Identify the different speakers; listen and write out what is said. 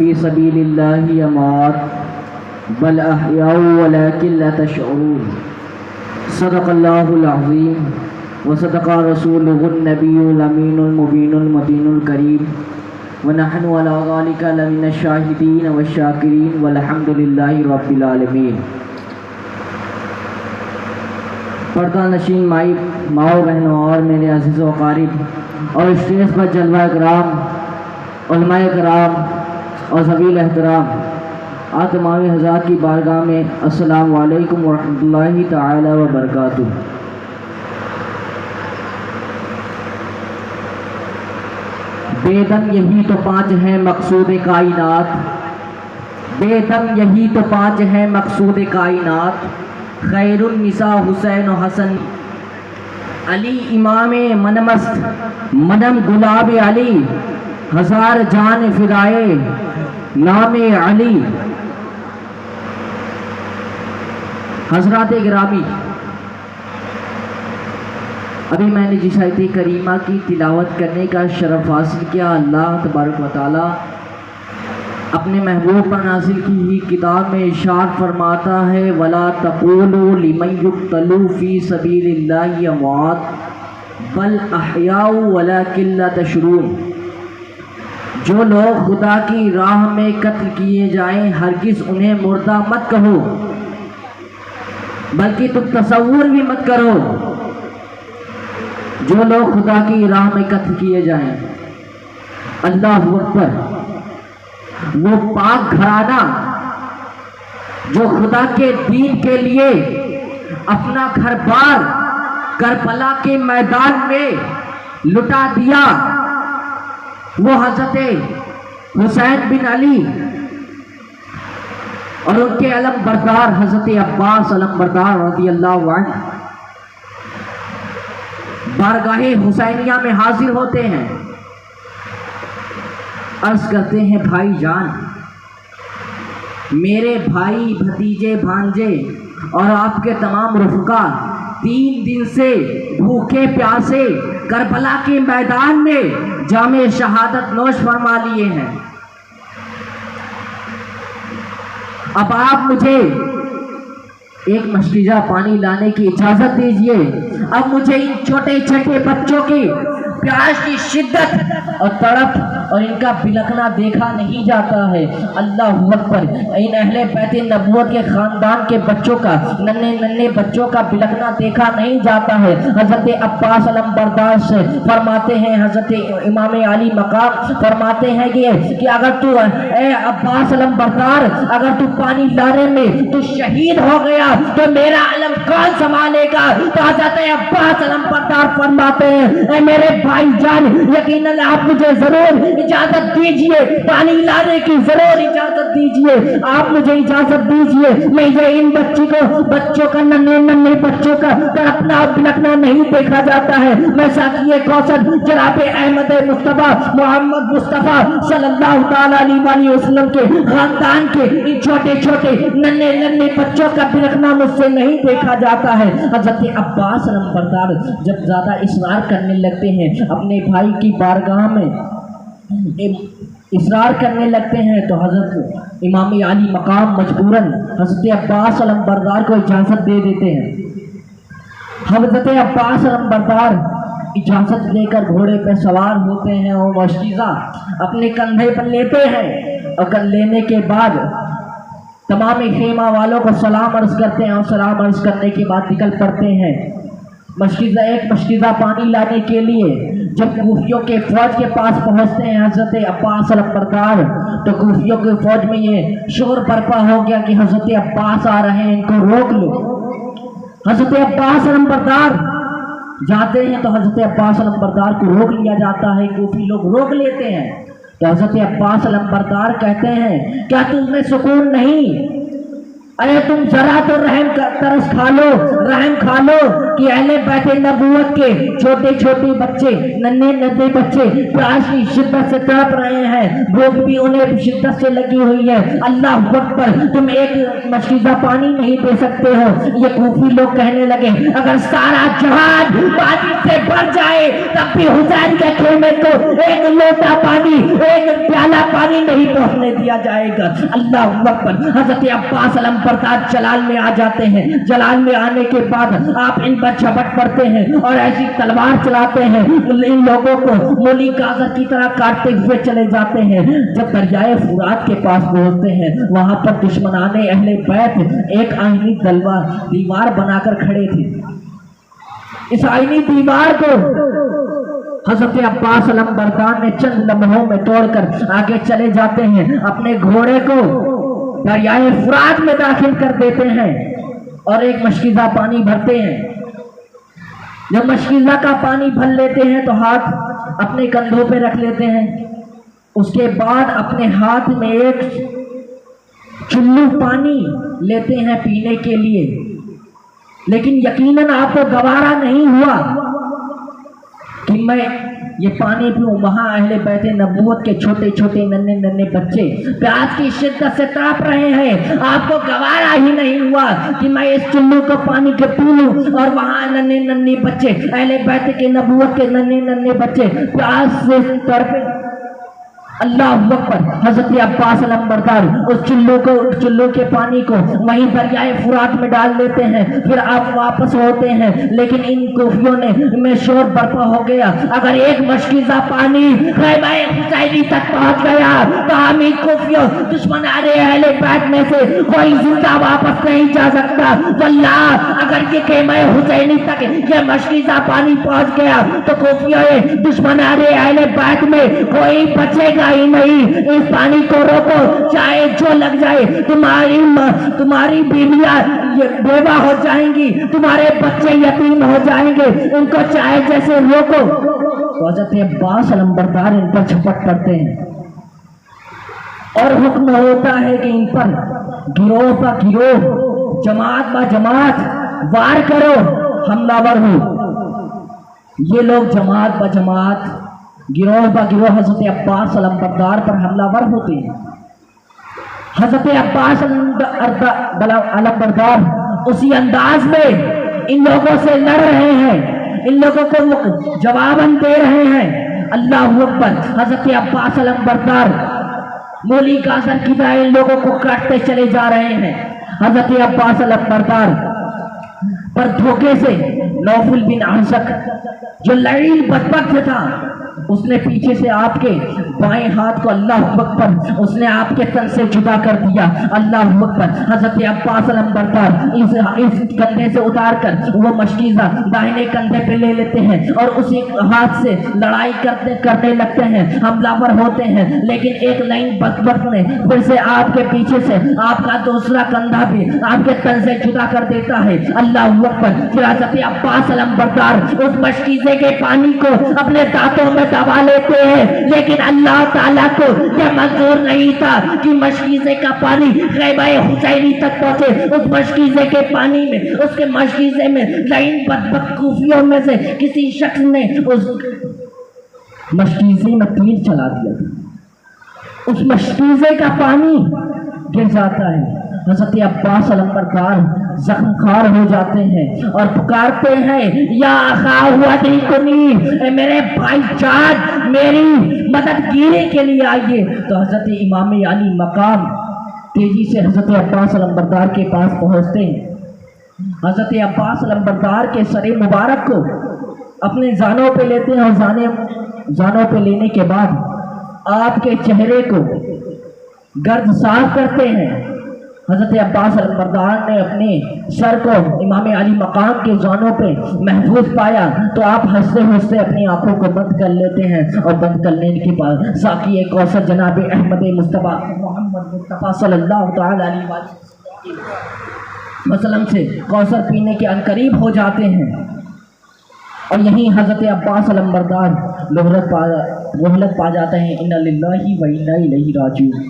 Speaker 1: فی سبیل اللہ اموات بل احیاء ولکن لا تشعرون صدق اللہ العظیم وصدق رسولہ النبی الامین المبین المبین الکریم ونحن علی ذلک لمن الشاہدین والشاکرین والحمد للہ رب العالمین۔ پردہ نشین ماؤں بہنوں اور میرے عزیز و اقارب اور اسٹیج پر جلوہ کرام، علماء کرام اور ذویل احترام تمام حضرات کی بارگاہ میں السلام علیکم ورحمۃ اللہ تعالی وبرکاتہ۔ بے دم یہی تو پانچ ہیں مقصود کائنات، بے دم یہی تو پانچ ہیں مقصود کائنات، خیر النساء حسین و حسن، علی امام منمست منم گلاب علی، ہزار جان فدائے نام علی۔ حضرات گرامی، ابھی میں نے جس آیت کریمہ کی تلاوت کرنے کا شرف حاصل کیا، اللہ تبارک و تعالی اپنے محبوب پر نازل کی ہوئی کتاب میں ارشاد فرماتا ہے وَلَا تَقُولُوا لِمَن يُقْتَلُ فِي سَبِيلِ اللَّهِ أَمْوَاتٌ بَلْ أَحْيَاءٌ وَلَكِن لَا تَشْعُرُونَ۔ جو لوگ خدا کی راہ میں قتل کیے جائیں ہرگز انہیں مردہ مت کہو، بلکہ تم تصور بھی مت کرو۔ جو لوگ خدا کی راہ میں قتل کیے جائیں، اللہ اکبر، وہ پاک گھرانہ جو خدا کے دین کے لیے اپنا گھر بار کربلا کے میدان میں لٹا دیا، وہ حضرت حسین بن علی اور ان کے علم بردار حضرت عباس علم بردار رضی اللہ عنہ بارگاہ حسینیہ میں حاضر ہوتے ہیں، عرض کرتے ہیں بھائی جان، میرے بھائی بھتیجے بھانجے اور آپ کے تمام رفقا 3 دن سے بھوکے پیاسے کربلا کے میدان میں جام شہادت نوش فرما لیے ہیں، اب آپ مجھے ایک مشکیزہ پانی لانے کی اجازت دیجئے۔ اب مجھے ان چھوٹے چھوٹے بچوں کی پیاس کی شدت اور تڑپ اور ان کا بلکنا دیکھا نہیں جاتا ہے۔ اللہ اکبر، ان اہل بیت نبوت کے خاندان کے بچوں کا، ننھے بچوں کا بلکنا دیکھا نہیں جاتا ہے۔ حضرت عباس علم بردار سے فرماتے ہیں، حضرت امام علی مقام فرماتے ہیں کہ اگر تو اے عباس علم بردار، اگر تو پانی لانے میں تو شہید ہو گیا تو میرا علم کون سنبھالے گا؟ تو حضرت عباس علم بردار فرماتے ہیں اے میرے بھائی جان، یقیناً آپ مجھے ضرور اجازت دیجئے، پانی لانے کی ضرور اجازت دیجئے، آپ مجھے اجازت دیجئے، میں یہ ان بچوں کا ننھے بچوں کا تڑپنا بلکنا نہیں دیکھا جاتا ہے۔ میں ساقی کوثر جناب احمد مصطفیٰ محمد مصطفیٰ صلی اللہ تعالیٰ علیہ وسلم کے خاندان کے ان چھوٹے چھوٹے ننھے بچوں کا بلکنا مجھ سے نہیں دیکھا جاتا ہے۔ حضرت عباس علم بردار جب زیادہ اصرار کرنے لگتے ہیں اپنے بھائی کی بارگاہ میں اصرار کرنے لگتے ہیں تو حضرت امام علی مقام مجبوراً حضرت عباس علم بردار کو اجازت دے دیتے ہیں۔ حضرت عباس علم بردار اجازت لے کر گھوڑے پہ سوار ہوتے ہیں اور مشکیزہ اپنے کندھے پر لیتے ہیں، اور لینے کے بعد تمام خیمہ والوں کو سلام عرض کرتے ہیں، اور سلام عرض کرنے کے بعد نکل پڑتے ہیں ایک مشکیزہ پانی لانے کے لیے۔ جب کوفیوں کے فوج کے پاس پہنچتے ہیں حضرت عباس علم بردار تو کوفیوں کے فوج میں یہ شور برپا ہو گیا کہ حضرت عباس آ رہے ہیں، ان کو روک لو۔ حضرت عباس علم بردار جاتے ہیں تو حضرت عباس علم بردار کو روک لیا جاتا ہے، کوفی لوگ روک لیتے ہیں تو حضرت عباس علم بردار کہتے ہیں کیا تم میں سکون نہیں؟ अरे तुम जरा तो तरस खा लो, रहम खा लो कि अहले बैत नबूवत के छोटे छोटे बच्चे, नन्हे नन्हे बच्चे प्यास की शिद्दत से तड़प रहे हैं, भूख भी उन्हें शिद्दत से लगी हुई है। अल्लाह अकबर, तुम एक मशकीज़ा पानी नहीं दे सकते हो। ये कूफी लोग कहने लगे, अगर सारा जहान पानी से भर जाए तब भी हुसैन के खेमे को एक लोटा पानी, एक प्याला पानी नहीं पहुंचने दिया जाएगा। अल्लाह अकबर। हजरत अब्बास अलंबरदार जलाल में आ जाते हैं। जलाल में आने के बाद आप इन पर झपट पड़ते हैं और ऐसी तलवार चलाते हैं, इन लोगों को मूली गाजर की तरह काटते हुए चले जाते हैं। जब दरियाए फुरात के पास पहुंचते हैं, वहां पर दुश्मनाने अहले बैत एक आईनी दीवार बनाकर खड़े थे। इस आईनी दीवार को हजरत अब्बास अलंबरदार ने चंद लम्हों में तोड़कर आगे चले जाते हैं। अपने घोड़े को दरियाए फुरात में दाखिल कर देते हैं और एक मशकीज़ा पानी भरते हैं। जब मशकीज़ा का पानी भर लेते हैं तो हाथ अपने कंधों पे रख लेते हैं। उसके बाद अपने हाथ में एक चुल्लू पानी लेते हैं पीने के लिए। लेकिन यकीनन आपको गवारा नहीं हुआ कि मैं ये पानी पीऊं। वहां अहले बैत नबूवत के छोटे छोटे नन्हे नन्हे बच्चे प्यास की शिद्दत से तड़प रहे हैं। आपको गवारा ही नहीं हुआ कि मैं इस चुल्लू को पानी के पी लूं, और वहां नन्हे नन्हे बच्चे, अहले बैत के नबूवत के नन्हे नन्हे बच्चे प्यास से तड़पे। अल्लाह अकबर। हजरत अब्बास अलंबरदार उस चुल्लू के पानी को वहीं दरियाए फुरात में डाल देते हैं। फिर आप वापस होते हैं, लेकिन इन कूफियों में शोर बर्पा हो गया। अगर एक मशकीज़ा पानी खैबर हुसैनी तक पहुंच गया तो हम इन कूफियों दुश्मन अहले बैत में से कोई जिंदा वापस नहीं जा सकता। वल्लाह, अगर ये खैबर हुसैनी तक ये मशकीज़ा पानी पहुंच गया तो कूफियों दुश्मन अहले बैत में कोई बचेगा ही नहीं। इस पानी को रोको, चाहे जो लग जाए। तुम्हारी बीवियां बेवा हो जाएंगी, तुम्हारे बच्चे यतीम हो जाएंगे, उनको चाहे जैसे रोको। तो हज़रत अब्बास अलंबरदार इन पर झपट पड़ते हैं और हुक्म होता है कि इन पर गिरोह पर गिरोह, जमात ब जमात वार करो, हमलावर हो। ये लोग जमात ब जमात, गिरोह ब गिरोह हजरत अब्बास अलंबरदार पर हमलावर होते हैं। हजरत अब्बास अलंबरदार उसी अंदाज में इन लोगों से लड़ रहे हैं, इन लोगों को जवाबन दे रहे हैं। अल्लाह अकबर। हजरत अब्बास अलंबरदार मूली गाजर की तरह इन लोगों को काटते चले जा रहे हैं। हजरत अब्बास अलंबरदार पर धोखे से नौफल बिन आशक, जो लड़ील बदबख्त था, उसने पीछे से आपके बाएं हाथ को अल्लाह अकबर उसने आपके तन से जुदा कर दिया। अल्लाह अकबर। हजरत अब्बास अलंबरदार इस कंधे से उतार कर वो मशकीज़ा दाहिने कंधे पे ले लेते हैं और उसी हाथ से लड़ाई करने लगते हैं, हमलावर होते हैं। लेकिन एक लाइन बदबख्त ने फिर से आपके पीछे से आपका दूसरा कंधा भी आपके तन से जुदा कर देता है। अल्लाह अकबर। फिर हजरत अब्बास अलंबरदार उस मशकीज़े के पानी को अपने दांतों में दबा लेते हैं, लेकिन अल्लाह ताला को यह मंजूर नहीं था कि मशकीज़े का पानी खैबर हुसैनी तक पहुंचे। उस मशकीज़े के पानी में, उसके मशकीज़े में लाइन बदबख्त कूफियों में से किसी शख्स ने उस मशकीज़े में तीर चला दिया था। उस मशकीज़े का पानी गिर जाता है। हज़रत अब्बास अलंबरदार जख्मखार हो जाते हैं और पुकारते हैं, या मेरे भाई जान, मेरी मददगिरी के लिए आइए। तो हज़रत इमाम अली मकाम तेजी से हज़रत अब्बास अलंबरदार के पास पहुंचते हैं। हज़रत अब्बास अलंबरदार के सरे मुबारक को अपने जानों पे लेते हैं और जानों पे लेने के बाद आपके चेहरे को गर्द साफ करते हैं। हज़रत अब्बास अलंबरदार ने अपने सर को इमाम अली मकाम के जानों पे महफूज पाया तो आप हंसते हंसते अपनी आंखों को बंद कर लेते हैं और बंद करने के बाद साकी कौसर जनाब अहमद मुस्तफ़ा मोहम्मद मुस्तफ़ा सल्लल्लाहु तआला अलैहि वसल्लम से कौसर पीने के अनकरीब हो जाते हैं। और यहीं हज़रत अब्बास अलंबरदार मोहलत पा जाते हैं। इन्ना लिल्लाहि व इन्ना इलैहि राजिऊन।